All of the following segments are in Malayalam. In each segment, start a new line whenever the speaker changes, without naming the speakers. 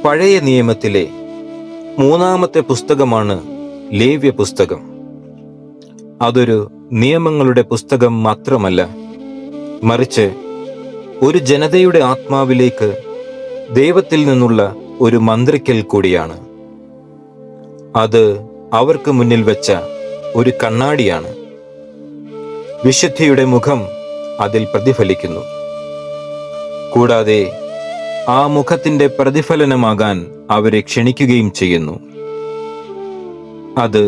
പഴയ നിയമത്തിലെ മൂന്നാമത്തെ പുസ്തകമാണ് ലേവ്യ പുസ്തകം. അതൊരു നിയമങ്ങളുടെ പുസ്തകം മാത്രമല്ല, മറിച്ച് ഒരു ജനതയുടെ ആത്മാവിലേക്ക് ദൈവത്തിൽ നിന്നുള്ള ഒരു മന്ത്രിക്കൽ കൂടിയാണ്. അത് അവർക്ക് മുന്നിൽ വെച്ച ഒരു കണ്ണാടിയാണ്. വിശുദ്ധിയുടെ മുഖം അതിൽ പ്രതിഫലിക്കുന്നു. കൂടാതെ ആ മുഖത്തിന്റെ പ്രതിഫലനമാകാൻ അവരെ ക്ഷണിക്കുകയും ചെയ്യുന്നു. അത്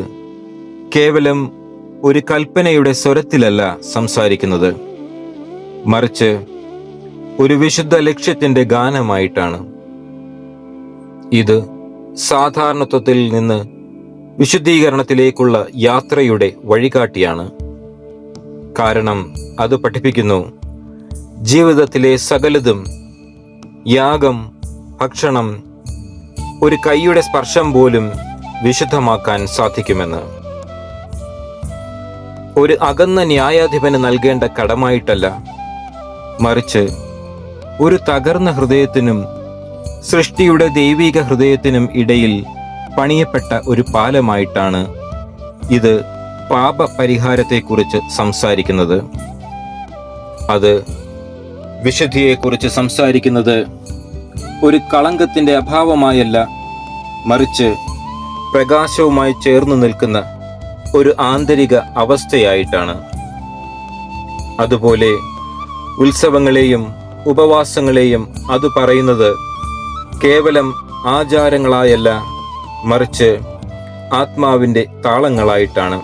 കേവലം ഒരു കൽപ്പനയുടെ സ്വരത്തിലല്ല സംസാരിക്കുന്നത്, മറിച്ച് ഒരു വിശുദ്ധ ലക്ഷ്യത്തിന്റെ ഗാനമായിട്ടാണ്. ഇത് സാധാരണത്വത്തിൽ നിന്ന് വിശുദ്ധീകരണത്തിലേക്കുള്ള യാത്രയുടെ വഴികാട്ടിയാണ്. കാരണം അത് പഠിപ്പിക്കുന്നു, ജീവിതത്തിലെ സകലതും, യാഗം, ഭക്ഷണം, ഒരു കൈയുടെ സ്പർശം പോലും വിശുദ്ധമാക്കാൻ സാധിക്കുമെന്ന്. ഒരു അകന്ന ന്യായാധിപന് നൽകേണ്ട കടമായിട്ടല്ല, മറിച്ച് ഒരു തകർന്ന ഹൃദയത്തിനും സൃഷ്ടിയുടെ ദൈവിക ഹൃദയത്തിനും ഇടയിൽ പണിയപ്പെട്ട ഒരു പാലമായിട്ടാണ് ഇത് പാപപരിഹാരത്തെക്കുറിച്ച് സംസാരിക്കുന്നത്. അത് വിശുദ്ധിയെക്കുറിച്ച് സംസാരിക്കുന്നത് ഒരു കളങ്കത്തിന്റെ അഭാവമായല്ല, മറിച്ച് പ്രകാശവുമായി ചേർന്നു നിൽക്കുന്ന ഒരു ആന്തരിക അവസ്ഥയായിട്ടാണ്. അതുപോലെ ഉത്സവങ്ങളെയും ഉപവാസങ്ങളെയും അത് പറയുന്നത് കേവലം ആചാരങ്ങളായല്ല, മറിച്ച് ആത്മാവിൻ്റെ താളങ്ങളായിട്ടാണ്.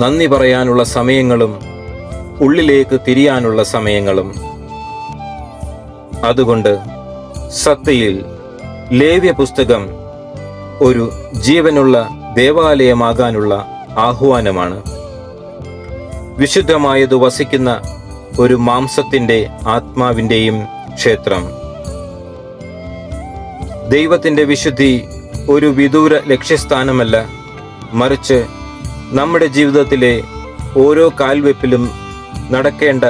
നന്ദി പറയാനുള്ള സമയങ്ങളും ഉള്ളിലേക്ക് തിരിയാനുള്ള സമയങ്ങളും. അതുകൊണ്ട് സത്യയിൽ ലേവ്യ പുസ്തകം ഒരു ജീവനുള്ള ദേവാലയമാകാനുള്ള ആഹ്വാനമാണ്. വിശുദ്ധമായത് വസിക്കുന്ന ഒരു മാംസത്തിന്റെ ആത്മാവിന്റെയും ക്ഷേത്രം. ദൈവത്തിന്റെ വിശുദ്ധി ഒരു വിദൂര ലക്ഷ്യസ്ഥാനമല്ല, മറിച്ച് നമ്മുടെ ജീവിതത്തിലെ ഓരോ കാൽവെപ്പിലും നടക്കേണ്ട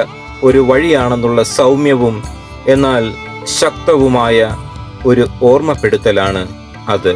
ഒരു വഴിയാണെന്നുള്ള സൗമ്യവും എന്നാൽ ശക്തവുമായ ഒരു ഓർമ്മപ്പെടുത്തലാണ് അത്.